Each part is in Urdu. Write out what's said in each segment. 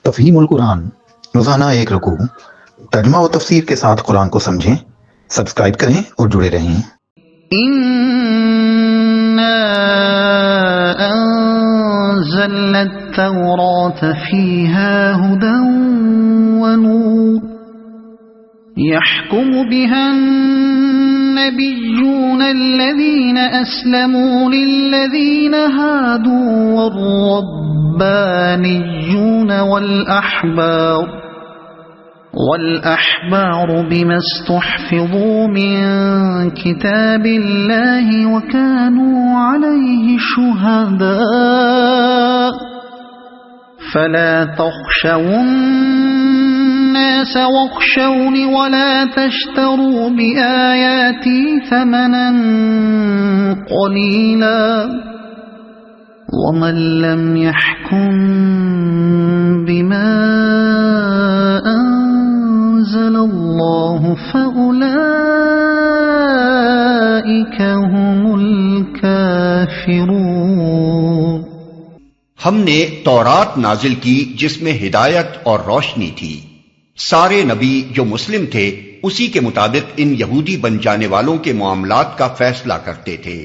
تفہیم القرآن، روزانہ ایک رکوع، ترجمہ و تفسیر کے ساتھ قرآن کو سمجھیں۔ سبسکرائب کریں اور جڑے رہیں۔ إِنَّا أَنزَلْنَا التَّوْرَاةَ فِيهَا هُدًى وَنُورٌ يَحْكُمُ بِهَا النَّبِيُّونَ الَّذِينَ أَسْلَمُوا لِلَّذِينَ هَادُوا وَالرَّبَّانِيُّونَ وَالْأَحْبَارُ بِمَا اسْتُحْفِظُوا مِنْ كِتَابِ اللَّهِ وَكَانُوا عَلَيْهِ شُهَدَاءَ فَلَا تَخْشَوُا النَّاسَ وَاخْشَوْنِ وَلَا تَشْتَرُوا بِآيَاتِي ثَمَنًا قَلِيلًا وَمَنْ لَمْ يَحْكُمْ بِمَا أَنزَلَ اللَّهُ فَأُولَئِكَ هُمُ الْكَافِرُونَ۔ ہم نے تورات نازل کی جس میں ہدایت اور روشنی تھی۔ سارے نبی جو مسلم تھے اسی کے مطابق ان یہودی بن جانے والوں کے معاملات کا فیصلہ کرتے تھے،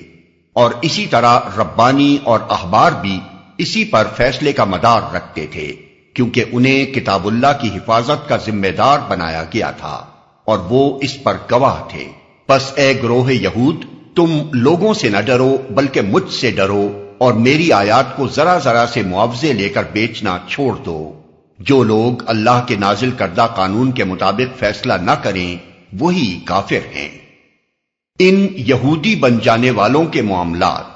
اور اسی طرح ربانی اور احبار بھی اسی پر فیصلے کا مدار رکھتے تھے، کیونکہ انہیں کتاب اللہ کی حفاظت کا ذمہ دار بنایا گیا تھا اور وہ اس پر گواہ تھے۔ پس اے گروہ یہود، تم لوگوں سے نہ ڈرو بلکہ مجھ سے ڈرو، اور میری آیات کو ذرا ذرا سے معاوضے لے کر بیچنا چھوڑ دو۔ جو لوگ اللہ کے نازل کردہ قانون کے مطابق فیصلہ نہ کریں وہی کافر ہیں۔ ان یہودی بن جانے والوں کے معاملات،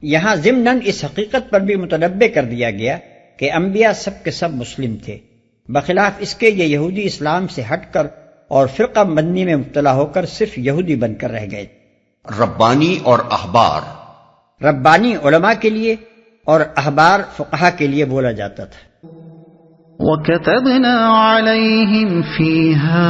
یہاں ضمناً اس حقیقت پر بھی متنبہ کر دیا گیا کہ انبیاء سب کے سب مسلم تھے، بخلاف اس کے یہ یہودی اسلام سے ہٹ کر اور فرقہ بندی میں مبتلا ہو کر صرف یہودی بن کر رہ گئے۔ ربانی اور احبار، ربانی علماء کے لیے اور احبار فقہا کے لیے بولا جاتا تھا۔ وَكَتَبْنَا عَلَيْهِمْ فِيهَا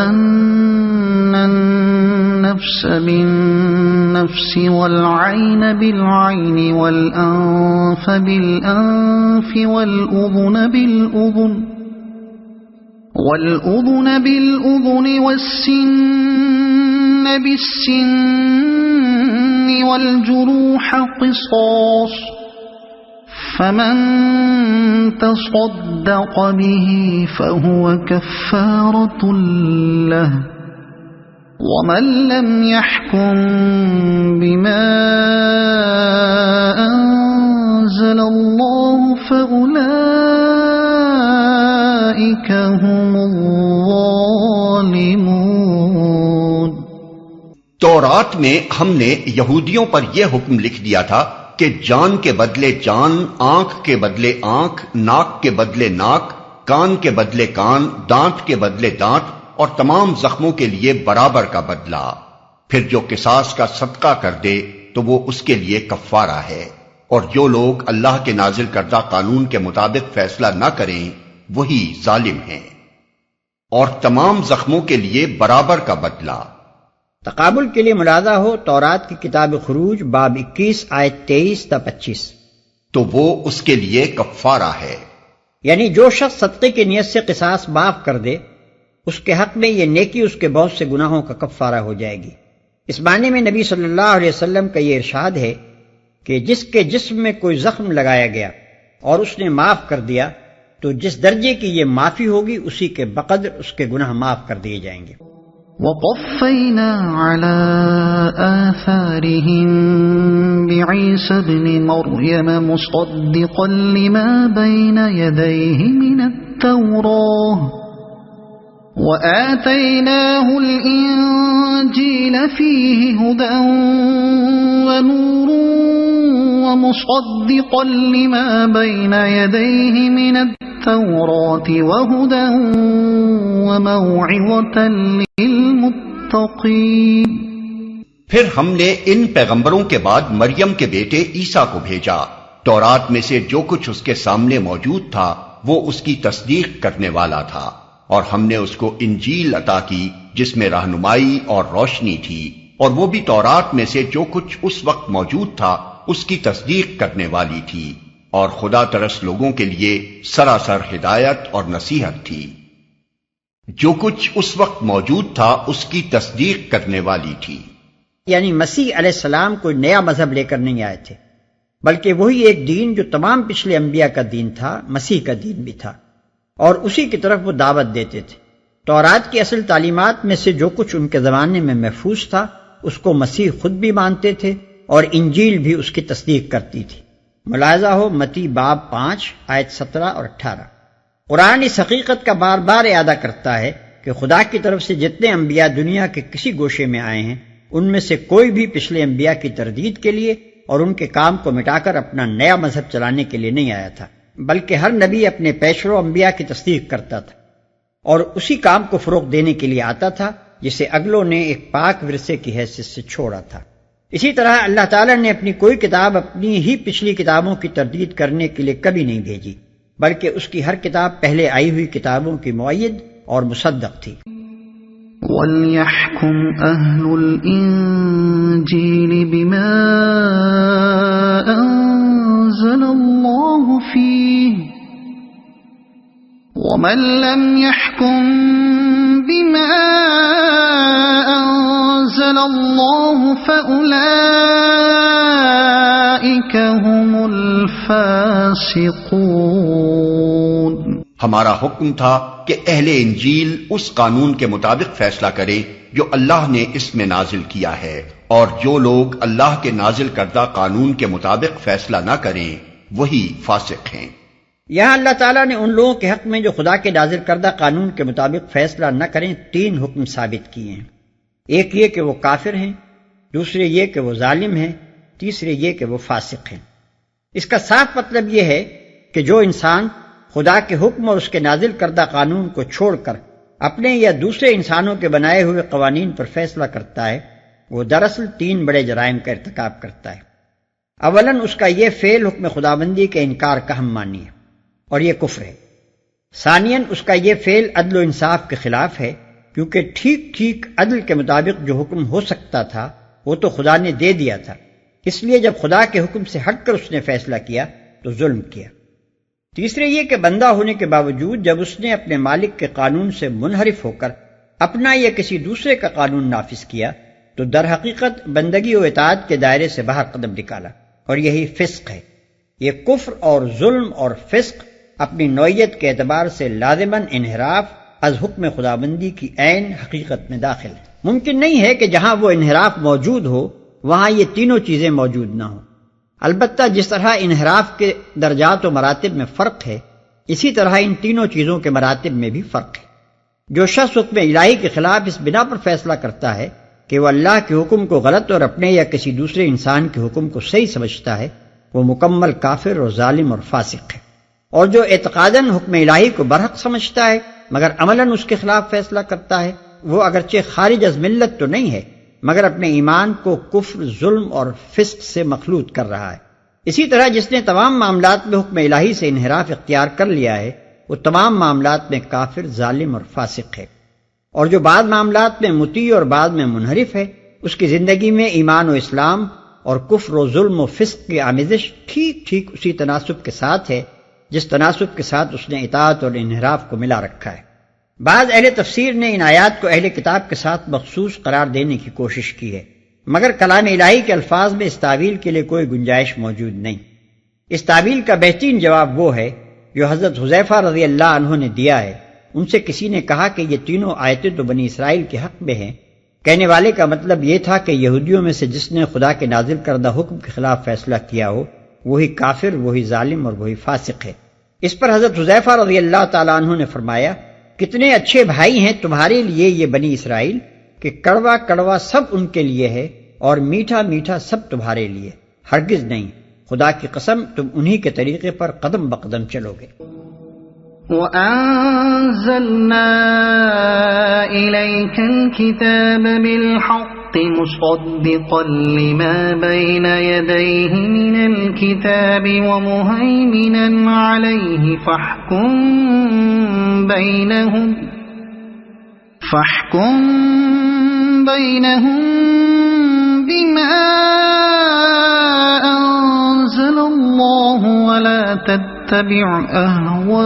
أَنَّ النَّفْسَ بِالنَّفْسِ وَالْعَيْنَ بِالْعَيْنِ وَالْأَنفَ بِالْأَنفِ وَالْأُذُنَ بِالْأُذُنِ وَالسِّنَّ بِالسِّنِّ وَالْجُرُوحَ قِصَاصٌ فَمَن تَصَدَّقَ بِهِ فَهُوَ كَفَّارَةٌ لَهُ وَمَن لَّمْ يَحْكُم بِمَا أَنزَلَ اللَّهُ فَأُولَئِكَ هُمُ الظَّالِمُونَ۔ تورات میں ہم نے یہودیوں پر یہ حکم لکھ دیا تھا کہ جان کے بدلے جان، آنکھ کے بدلے آنکھ، ناک کے بدلے ناک، کان کے بدلے کان، دانت کے بدلے دانت، اور تمام زخموں کے لیے برابر کا بدلہ۔ پھر جو قصاص کا صدقہ کر دے تو وہ اس کے لیے کفارہ ہے، اور جو لوگ اللہ کے نازل کردہ قانون کے مطابق فیصلہ نہ کریں وہی ظالم ہیں، اور تمام زخموں کے لیے برابر کا بدلہ۔ تقابل کے لیے ملاحظہ ہو تورات کی کتاب خروج باب 21 آیت 23 تا 25، تو وہ اس کے لیے کفارہ ہے۔ یعنی جو شخص صدقے کی نیت سے قصاص معاف کر دے اس کے حق میں یہ نیکی اس کے بہت سے گناہوں کا کفارہ ہو جائے گی۔ اس معنی میں نبی صلی اللہ علیہ وسلم کا یہ ارشاد ہے کہ جس کے جسم میں کوئی زخم لگایا گیا اور اس نے معاف کر دیا تو جس درجے کی یہ معافی ہوگی اسی کے بقدر اس کے گناہ معاف کر دیے جائیں گے۔ وَقَفَّيْنَا عَلَىٰ آثَارِهِم بِعِيسَى ابْنِ مَرْيَمَ مُصَدِّقًا لِمَا بَيْنَ يَدَيْهِ مِنَ التَّوْرَاةِ وَآتَيْنَاهُ الْإِنجِيلَ فِيهِ هُدًى وَنُورٌ وَمُصَدِّقًا لِمَا بَيْنَ يَدَيْهِ مِنَ التَّوْرَاةِ وَهُدًى وَمَوْعِظَةً لِلْمُتَّقِينَ۔ پھر ہم نے ان پیغمبروں کے بعد مریم کے بیٹے عیسیٰ کو بھیجا۔ تورات میں سے جو کچھ اس کے سامنے موجود تھا وہ اس کی تصدیق کرنے والا تھا، اور ہم نے اس کو انجیل عطا کی جس میں رہنمائی اور روشنی تھی، اور وہ بھی تورات میں سے جو کچھ اس وقت موجود تھا اس کی تصدیق کرنے والی تھی، اور خدا ترس لوگوں کے لیے سراسر ہدایت اور نصیحت تھی۔ جو کچھ اس وقت موجود تھا اس کی تصدیق کرنے والی تھی۔ یعنی مسیح علیہ السلام کوئی نیا مذہب لے کر نہیں آئے تھے، بلکہ وہی ایک دین جو تمام پچھلے انبیاء کا دین تھا، مسیح کا دین بھی تھا، اور اسی کی طرف وہ دعوت دیتے تھے۔ تورات کی اصل تعلیمات میں سے جو کچھ ان کے زمانے میں محفوظ تھا اس کو مسیح خود بھی مانتے تھے، اور انجیل بھی اس کی تصدیق کرتی تھی۔ ملاحظہ ہو متی باب 5 آیت 17 اور 18۔ قرآن اس حقیقت کا بار بار اعادہ کرتا ہے کہ خدا کی طرف سے جتنے انبیاء دنیا کے کسی گوشے میں آئے ہیں ان میں سے کوئی بھی پچھلے انبیاء کی تردید کے لیے اور ان کے کام کو مٹا کر اپنا نیا مذہب چلانے کے لیے نہیں آیا تھا، بلکہ ہر نبی اپنے پیشرو انبیاء کی تصدیق کرتا تھا اور اسی کام کو فروغ دینے کے لیے آتا تھا جسے اگلوں نے ایک پاک ورثے کی حیثیت سے چھوڑا تھا۔ اسی طرح اللہ تعالیٰ نے اپنی کوئی کتاب اپنی ہی پچھلی کتابوں کی تردید کرنے کے لیے کبھی نہیں بھیجی، بلکہ اس کی ہر کتاب پہلے آئی ہوئی کتابوں کی مؤید اور مصدق تھی۔ وَلْيَحْكُمْ أَهْلُ الْإِنجِيلِ بِمَا أَنزَلَ اللَّهُ فِيهِ وَمَن لَّمْ يَحْكُم بِمَا أَنزَلَ اللَّهُ فَأُولَئِكَ هُمُ الْفَاسِقُونَ۔ ہمارا حکم تھا کہ اہل انجیل اس قانون کے مطابق فیصلہ کریں جو اللہ نے اس میں نازل کیا ہے، اور جو لوگ اللہ کے نازل کردہ قانون کے مطابق فیصلہ نہ کریں وہی فاسق ہیں۔ یہاں اللہ تعالیٰ نے ان لوگوں کے حق میں جو خدا کے نازل کردہ قانون کے مطابق فیصلہ نہ کریں 3 حکم ثابت کیے ہیں۔ ایک یہ کہ وہ کافر ہیں، دوسرے یہ کہ وہ ظالم ہیں، تیسرے یہ کہ وہ فاسق ہیں۔ اس کا صاف مطلب یہ ہے کہ جو انسان خدا کے حکم اور اس کے نازل کردہ قانون کو چھوڑ کر اپنے یا دوسرے انسانوں کے بنائے ہوئے قوانین پر فیصلہ کرتا ہے وہ دراصل 3 بڑے جرائم کا ارتکاب کرتا ہے۔ اولاً اس کا یہ فعل حکم خدابندی کے انکار کا ہم مانی ہے اور یہ کفر ہے۔ ثانیاً اس کا یہ فعل عدل و انصاف کے خلاف ہے، کیونکہ ٹھیک ٹھیک عدل کے مطابق جو حکم ہو سکتا تھا وہ تو خدا نے دے دیا تھا، اس لیے جب خدا کے حکم سے ہٹ کر اس نے فیصلہ کیا تو ظلم کیا۔ تیسرے یہ کہ بندہ ہونے کے باوجود جب اس نے اپنے مالک کے قانون سے منحرف ہو کر اپنا یا کسی دوسرے کا قانون نافذ کیا تو در حقیقت بندگی و اطاعت کے دائرے سے باہر قدم نکالا، اور یہی فسق ہے۔ یہ کفر اور ظلم اور فسق اپنی نوعیت کے اعتبار سے لازماً انحراف از حکم خدابندی کی عین حقیقت میں داخل ہے۔ ممکن نہیں ہے کہ جہاں وہ انحراف موجود ہو وہاں یہ تینوں چیزیں موجود نہ ہوں۔ البتہ جس طرح انحراف کے درجات و مراتب میں فرق ہے، اسی طرح ان تینوں چیزوں کے مراتب میں بھی فرق ہے۔ جو شخص حکم الہی کے خلاف اس بنا پر فیصلہ کرتا ہے کہ وہ اللہ کے حکم کو غلط اور اپنے یا کسی دوسرے انسان کے حکم کو صحیح سمجھتا ہے، وہ مکمل کافر اور ظالم اور فاسق ہے۔ اور جو اعتقاداً حکم الہی کو برحق سمجھتا ہے مگر عملاً اس کے خلاف فیصلہ کرتا ہے، وہ اگرچہ خارج از ملت تو نہیں ہے مگر اپنے ایمان کو کفر، ظلم اور فسق سے مخلوط کر رہا ہے۔ اسی طرح جس نے تمام معاملات میں حکم الہی سے انحراف اختیار کر لیا ہے وہ تمام معاملات میں کافر، ظالم اور فاسق ہے، اور جو بعض معاملات میں مطیع اور بعض میں منحرف ہے اس کی زندگی میں ایمان و اسلام اور کفر و ظلم و فسق کی آمیزش ٹھیک ٹھیک اسی تناسب کے ساتھ ہے جس تناسب کے ساتھ اس نے اطاعت اور انحراف کو ملا رکھا ہے۔ بعض اہل تفسیر نے ان آیات کو اہل کتاب کے ساتھ مخصوص قرار دینے کی کوشش کی ہے، مگر کلام الہی کے الفاظ میں اس تعویل کے لیے کوئی گنجائش موجود نہیں۔ اس تعویل کا بہترین جواب وہ ہے جو حضرت حذیفہ رضی اللہ عنہ نے دیا ہے۔ ان سے کسی نے کہا کہ یہ تینوں آیتیں تو بنی اسرائیل کے حق میں ہیں۔ کہنے والے کا مطلب یہ تھا کہ یہودیوں میں سے جس نے خدا کے نازل کردہ حکم کے خلاف فیصلہ کیا ہو وہی کافر، وہی ظالم اور وہی فاسق ہے۔ اس پر حضرت حذیفہ رضی اللہ تعالیٰ عنہ نے فرمایا، کتنے اچھے بھائی ہیں تمہارے لیے یہ بنی اسرائیل کہ کڑوا کڑوا سب ان کے لیے ہے اور میٹھا میٹھا سب تمہارے لیے، ہرگز نہیں، خدا کی قسم تم انہی کے طریقے پر قدم بقدم چلو گے۔ وَأَنزَلْنَا إِلَيْكَ الْكِتَابَ بِالْحَقِّ مُصَدِّقًا لِمَا بَيْنَ يَدَيْهِ مِنَ الْكِتَابِ وَمُهَيْمِنًا عَلَيْهِ فَاحْكُم بَيْنَهُم بِمَا أنزل الله ولا تتبع أهواءهم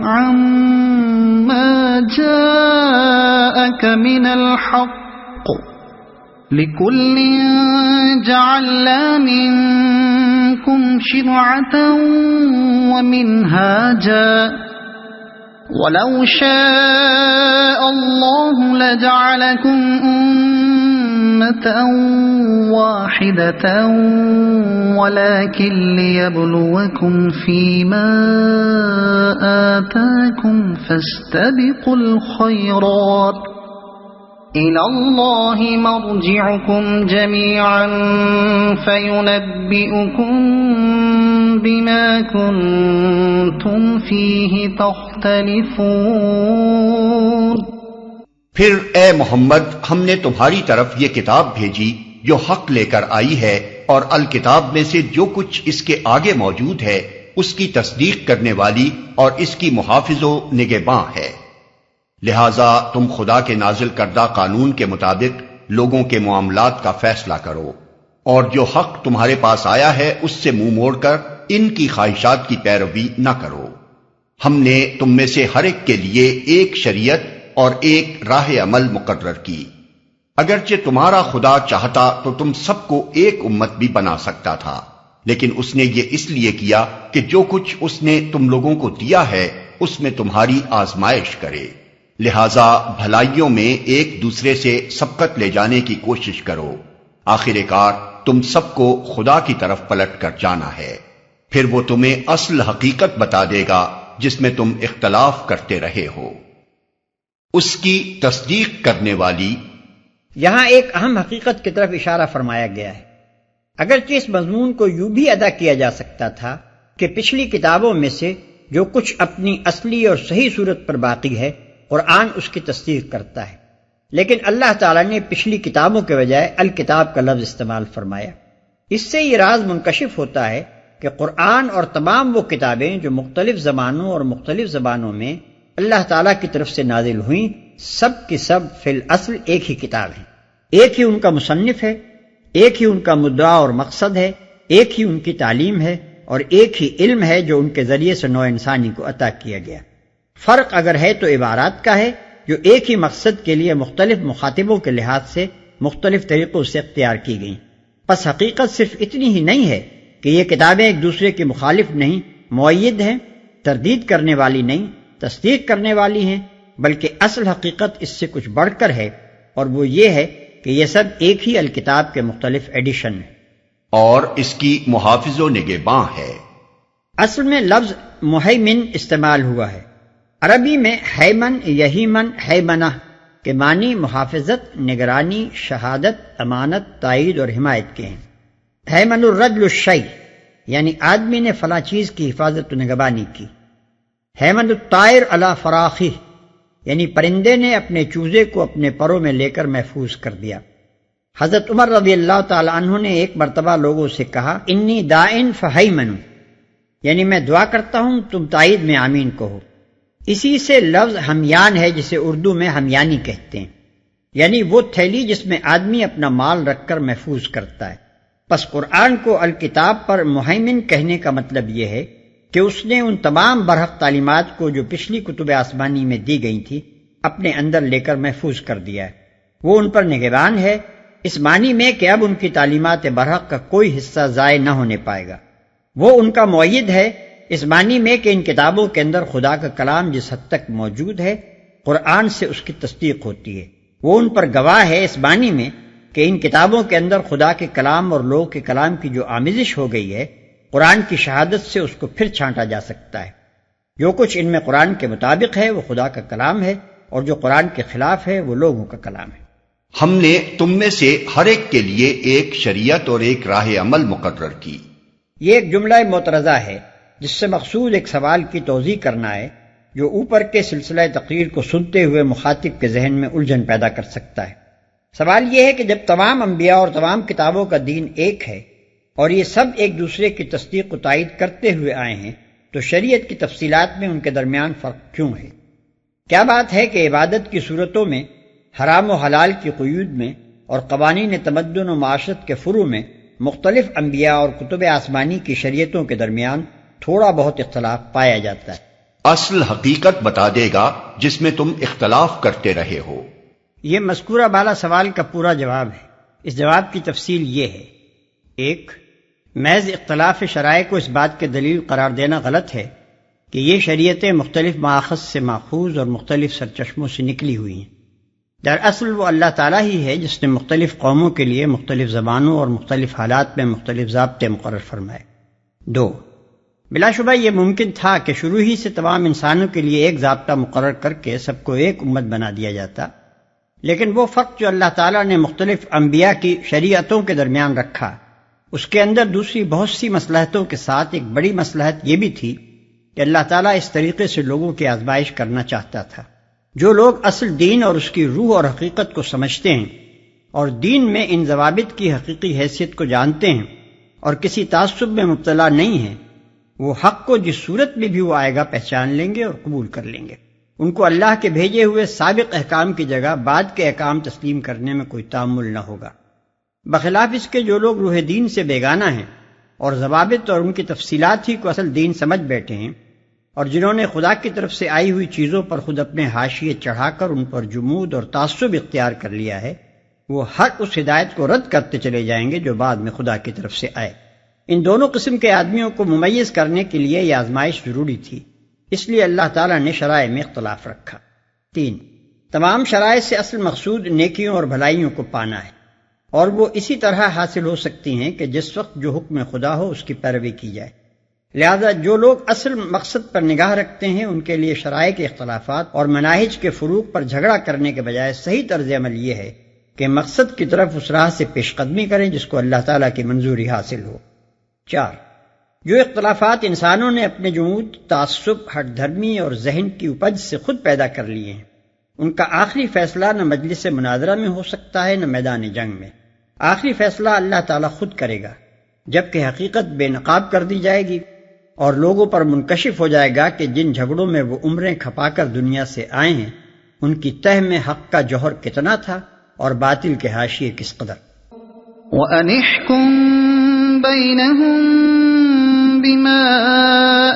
عما جاءك من الحق لكل جعلنا منكم شرعة ومنهاجا ولو شاء الله لجعلكم أمة واحدة ولكن ليبلوكم فيما آتاكم فاستبقوا الخيرات إلى الله مرجعكم جميعا فينبئكم بما كنتم فيه تختلفون۔ پھر اے محمد ہم نے تمہاری طرف یہ کتاب بھیجی جو حق لے کر آئی ہے، اور الکتاب میں سے جو کچھ اس کے آگے موجود ہے اس کی تصدیق کرنے والی اور اس کی محافظ و نگہباں ہے۔ لہذا تم خدا کے نازل کردہ قانون کے مطابق لوگوں کے معاملات کا فیصلہ کرو، اور جو حق تمہارے پاس آیا ہے اس سے منہ موڑ کر ان کی خواہشات کی پیروی نہ کرو۔ ہم نے تم میں سے ہر ایک کے لیے ایک شریعت اور ایک راہ عمل مقرر کی۔ اگرچہ تمہارا خدا چاہتا تو تم سب کو ایک امت بھی بنا سکتا تھا، لیکن اس نے یہ اس لیے کیا کہ جو کچھ اس نے تم لوگوں کو دیا ہے اس میں تمہاری آزمائش کرے۔ لہذا بھلائیوں میں ایک دوسرے سے سبقت لے جانے کی کوشش کرو۔ آخر کار تم سب کو خدا کی طرف پلٹ کر جانا ہے، پھر وہ تمہیں اصل حقیقت بتا دے گا جس میں تم اختلاف کرتے رہے ہو۔ اس کی تصدیق کرنے والی، یہاں ایک اہم حقیقت کی طرف اشارہ فرمایا گیا ہے۔ اگرچہ اس مضمون کو یوں بھی ادا کیا جا سکتا تھا کہ پچھلی کتابوں میں سے جو کچھ اپنی اصلی اور صحیح صورت پر باقی ہے قرآن اس کی تصدیق کرتا ہے، لیکن اللہ تعالیٰ نے پچھلی کتابوں کے بجائے الکتاب کا لفظ استعمال فرمایا۔ اس سے یہ راز منکشف ہوتا ہے کہ قرآن اور تمام وہ کتابیں جو مختلف زمانوں اور مختلف زبانوں میں اللہ تعالیٰ کی طرف سے نازل ہوئیں، سب کی سب فی الاصل ایک ہی کتاب ہیں، ایک ہی ان کا مصنف ہے، ایک ہی ان کا مدعا اور مقصد ہے، ایک ہی ان کی تعلیم ہے، اور ایک ہی علم ہے جو ان کے ذریعے سے نوع انسانی کو عطا کیا گیا۔ فرق اگر ہے تو عبارات کا ہے جو ایک ہی مقصد کے لیے مختلف مخاطبوں کے لحاظ سے مختلف طریقوں سے اختیار کی گئیں۔ پس حقیقت صرف اتنی ہی نہیں ہے کہ یہ کتابیں ایک دوسرے کی مخالف نہیں، مؤید ہیں، تردید کرنے والی نہیں، تصدیق کرنے والی ہیں، بلکہ اصل حقیقت اس سے کچھ بڑھ کر ہے، اور وہ یہ ہے کہ یہ سب ایک ہی الکتاب کے مختلف ایڈیشن ہیں، اور اس کی محافظ و نگہباں ہے۔ اصل میں لفظ مہیمن استعمال ہوا ہے۔ عربی میں ہیمن، یہیمن، ہیمنہ کے معنی محافظت، نگرانی، شہادت، امانت، تائید اور حمایت کے ہیں۔ ہیمن الرجل الشیء یعنی آدمی نے فلاں چیز کی حفاظت و نگہبانی کی۔ ہیمن الطائر علی فراخہ یعنی پرندے نے اپنے چوزے کو اپنے پروں میں لے کر محفوظ کر دیا۔ حضرت عمر رضی اللہ تعالی عنہ نے ایک مرتبہ لوگوں سے کہا، انی داعن فہیمنوا یعنی میں دعا کرتا ہوں تم تائید میں آمین کہو۔ اسی سے لفظ ہمیان ہے جسے اردو میں ہمیانی کہتے ہیں، یعنی وہ تھیلی جس میں آدمی اپنا مال رکھ کر محفوظ کرتا ہے۔ پس قرآن کو الکتاب پر مہیمن کہنے کا مطلب یہ ہے کہ اس نے ان تمام برحق تعلیمات کو جو پچھلی کتب آسمانی میں دی گئی تھی اپنے اندر لے کر محفوظ کر دیا ہے۔ وہ ان پر نگہبان ہے، اس معنی میں کہ اب ان کی تعلیمات برحق کا کوئی حصہ ضائع نہ ہونے پائے گا۔ وہ ان کا مؤید ہے، اس معنی میں کہ ان کتابوں کے اندر خدا کا کلام جس حد تک موجود ہے قرآن سے اس کی تصدیق ہوتی ہے۔ وہ ان پر گواہ ہے اس معنی میں کہ ان کتابوں کے اندر خدا کے کلام اور لوگ کے کلام کی جو آمیزش ہو گئی ہے قرآن کی شہادت سے اس کو پھر چھانٹا جا سکتا ہے۔ جو کچھ ان میں قرآن کے مطابق ہے وہ خدا کا کلام ہے، اور جو قرآن کے خلاف ہے وہ لوگوں کا کلام ہے۔ ہم نے تم میں سے ہر ایک کے لیے ایک شریعت اور ایک راہ عمل مقرر کی۔ یہ ایک جملہ معترضہ ہے جس سے مقصود ایک سوال کی توضیح کرنا ہے جو اوپر کے سلسلہ تقریر کو سنتے ہوئے مخاطب کے ذہن میں الجھن پیدا کر سکتا ہے۔ سوال یہ ہے کہ جب تمام انبیاء اور تمام کتابوں کا دین ایک ہے اور یہ سب ایک دوسرے کی تصدیق و تائید کرتے ہوئے آئے ہیں تو شریعت کی تفصیلات میں ان کے درمیان فرق کیوں ہے؟ کیا بات ہے کہ عبادت کی صورتوں میں، حرام و حلال کی قیود میں اور قوانین تمدن و معاشرت کے فروع میں مختلف انبیاء اور کتب آسمانی کی شریعتوں کے درمیان تھوڑا بہت اختلاف پایا جاتا ہے۔ اصل حقیقت بتا دے گا جس میں تم اختلاف کرتے رہے ہو۔ یہ مذکورہ بالا سوال کا پورا جواب ہے۔ اس جواب کی تفصیل یہ ہے: 1. محض اختلاف شرائع کو اس بات کے دلیل قرار دینا غلط ہے کہ یہ شریعتیں مختلف مآخذ سے ماخوذ اور مختلف سرچشموں سے نکلی ہوئی ہیں۔ دراصل وہ اللہ تعالیٰ ہی ہے جس نے مختلف قوموں کے لیے مختلف زبانوں اور مختلف حالات میں مختلف ضابطے مقرر فرمائے۔ 2. بلا شبہ یہ ممکن تھا کہ شروع ہی سے تمام انسانوں کے لیے ایک ضابطہ مقرر کر کے سب کو ایک امت بنا دیا جاتا، لیکن وہ فرق جو اللہ تعالیٰ نے مختلف انبیاء کی شریعتوں کے درمیان رکھا، اس کے اندر دوسری بہت سی مصلحتوں کے ساتھ ایک بڑی مصلحت یہ بھی تھی کہ اللہ تعالیٰ اس طریقے سے لوگوں کی آزمائش کرنا چاہتا تھا۔ جو لوگ اصل دین اور اس کی روح اور حقیقت کو سمجھتے ہیں اور دین میں ان ضوابط کی حقیقی حیثیت کو جانتے ہیں اور کسی تعصب میں مبتلا نہیں ہیں، وہ حق کو جس صورت میں بھی وہ آئے گا پہچان لیں گے اور قبول کر لیں گے۔ ان کو اللہ کے بھیجے ہوئے سابق احکام کی جگہ بعد کے احکام تسلیم کرنے میں کوئی تامل نہ ہوگا۔ بخلاف اس کے جو لوگ روح دین سے بیگانہ ہیں اور ضوابط اور ان کی تفصیلات ہی کو اصل دین سمجھ بیٹھے ہیں، اور جنہوں نے خدا کی طرف سے آئی ہوئی چیزوں پر خود اپنے حاشیے چڑھا کر ان پر جمود اور تعصب اختیار کر لیا ہے، وہ ہر اس ہدایت کو رد کرتے چلے جائیں گے جو بعد میں خدا کی طرف سے آئے۔ ان دونوں قسم کے آدمیوں کو ممیز کرنے کے لیے یہ آزمائش ضروری تھی، اس لیے اللہ تعالیٰ نے شرائع میں اختلاف رکھا۔ 3. تمام شرائع سے اصل مقصود نیکیوں اور بھلائیوں کو پانا ہے، اور وہ اسی طرح حاصل ہو سکتی ہیں کہ جس وقت جو حکم خدا ہو اس کی پیروی کی جائے۔ لہذا جو لوگ اصل مقصد پر نگاہ رکھتے ہیں ان کے لیے شرائع کے اختلافات اور مناہج کے فروق پر جھگڑا کرنے کے بجائے صحیح طرز عمل یہ ہے کہ مقصد کی طرف اس راہ سے پیش قدمی کریں جس کو اللہ تعالیٰ کی منظوری حاصل ہو۔ 4. جو اختلافات انسانوں نے اپنے جمود، تعصب، ہٹ دھرمی اور ذہن کی اپج سے خود پیدا کر لیے ہیں، ان کا آخری فیصلہ نہ مجلس مناظرہ میں ہو سکتا ہے نہ میدان جنگ میں۔ آخری فیصلہ اللہ تعالیٰ خود کرے گا، جبکہ حقیقت بے نقاب کر دی جائے گی اور لوگوں پر منکشف ہو جائے گا کہ جن جھگڑوں میں وہ عمریں کھپا کر دنیا سے آئے ہیں ان کی تہ میں حق کا جوہر کتنا تھا اور باطل کے حاشیے کس قدر۔ وَأَنِ احْكُم بَيْنَهُم بِمَا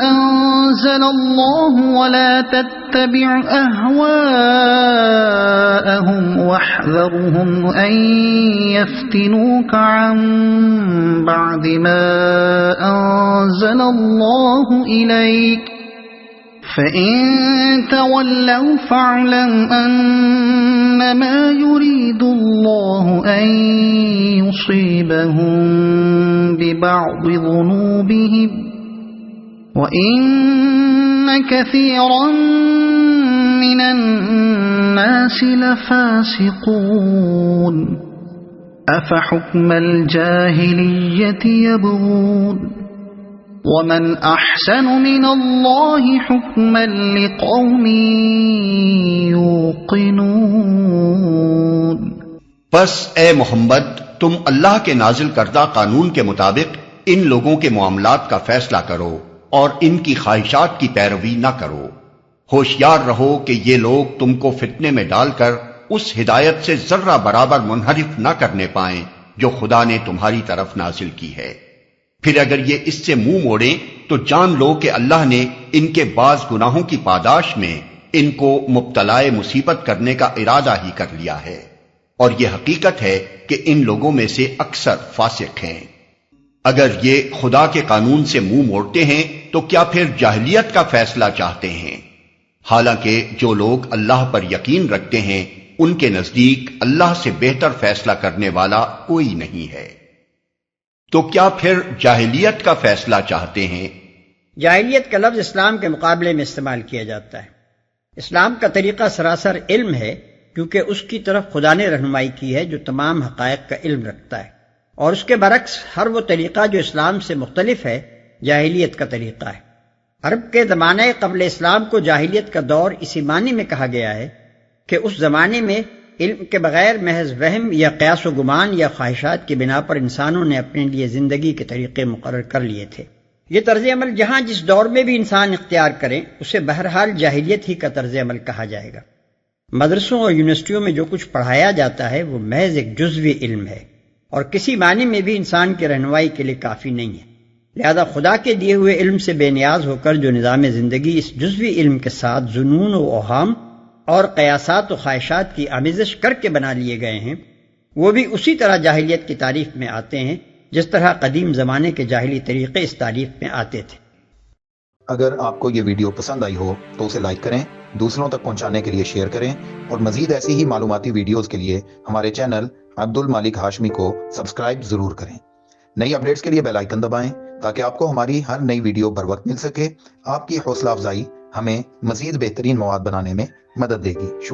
أَنزَلَ اللَّهُ وَلَا تَتَّبِعْ أَهْوَاءَهُمْ وَاحْذَرْهُمْ أَن يَفْتِنُوكَ عَن بَعْدِ مَا أَنزَلَ اللَّهُ إِلَيْكَ فَإِن تَوَلَّوْا فَاعْلَمْ أَنَّمَا يُرِيدُ اللَّهُ أَن يُصِيبَهُم بِبَعْضِ ذُنُوبِهِمْ وَإِنَّ كَثِيرًا مِّنَ النَّاسِ لَفَاسِقُونَ أَفَحُكْمَ الْجَاهِلِيَّةِ يَبْغُونَ وَمَنْ أَحْسَنُ مِنَ اللَّهِ حُكْمًا لِقَوْمٍ يُوقِنُونَ۔ پس اے محمد تم اللہ کے نازل کردہ قانون کے مطابق ان لوگوں کے معاملات کا فیصلہ کرو اور ان کی خواہشات کی پیروی نہ کرو۔ ہوشیار رہو کہ یہ لوگ تم کو فتنے میں ڈال کر اس ہدایت سے ذرہ برابر منحرف نہ کرنے پائیں جو خدا نے تمہاری طرف نازل کی ہے۔ پھر اگر یہ اس سے منہ موڑیں تو جان لو کہ اللہ نے ان کے بعض گناہوں کی پاداش میں ان کو مبتلائے مصیبت کرنے کا ارادہ ہی کر لیا ہے، اور یہ حقیقت ہے کہ ان لوگوں میں سے اکثر فاسق ہیں۔ اگر یہ خدا کے قانون سے منہ موڑتے ہیں تو کیا پھر جاہلیت کا فیصلہ چاہتے ہیں؟ حالانکہ جو لوگ اللہ پر یقین رکھتے ہیں ان کے نزدیک اللہ سے بہتر فیصلہ کرنے والا کوئی نہیں ہے۔ تو کیا پھر جاہلیت کا فیصلہ چاہتے ہیں؟ جاہلیت کا لفظ اسلام کے مقابلے میں استعمال کیا جاتا ہے۔ اسلام کا طریقہ سراسر علم ہے کیونکہ اس کی طرف خدا نے رہنمائی کی ہے جو تمام حقائق کا علم رکھتا ہے، اور اس کے برعکس ہر وہ طریقہ جو اسلام سے مختلف ہے جاہلیت کا طریقہ ہے۔ عرب کے زمانے قبل اسلام کو جاہلیت کا دور اسی معنی میں کہا گیا ہے کہ اس زمانے میں علم کے بغیر محض وہم یا قیاس و گمان یا خواہشات کی بنا پر انسانوں نے اپنے لیے زندگی کے طریقے مقرر کر لیے تھے۔ یہ طرز عمل جہاں جس دور میں بھی انسان اختیار کریں اسے بہرحال جاہلیت ہی کا طرز عمل کہا جائے گا۔ مدرسوں اور یونیورسٹیوں میں جو کچھ پڑھایا جاتا ہے وہ محض ایک جزوی علم ہے، اور کسی معنی میں بھی انسان کی رہنمائی کے لیے کافی نہیں ہے۔ لہذا خدا کے دیے ہوئے علم سے بے نیاز ہو کر جو نظام زندگی اس جزوی علم کے ساتھ جنون و اوہام اور قیاسات و خواہشات کی آمیزش کر کے بنا لیے گئے ہیں، وہ بھی اسی طرح جاہلیت کی تاریخ میں آتے ہیں جس طرح قدیم زمانے کے جاہلی طریقے اس تاریخ میں آتے تھے۔ اگر آپ کو یہ ویڈیو پسند آئی ہو تو اسے لائک کریں، دوسروں تک پہنچانے کے لیے شیئر کریں، اور مزید ایسی ہی معلوماتی ویڈیوز کے لیے ہمارے چینل عبد المالک ہاشمی کو سبسکرائب ضرور کریں۔ نئی اپڈیٹس کے لیے بیل آئیکن دبائیں تاکہ آپ کو ہماری ہر نئی ویڈیو بر وقت مل سکے۔ آپ کی حوصلہ افزائی ہمیں مزید بہترین مواد بنانے میں مدد دے گی۔ شکریہ۔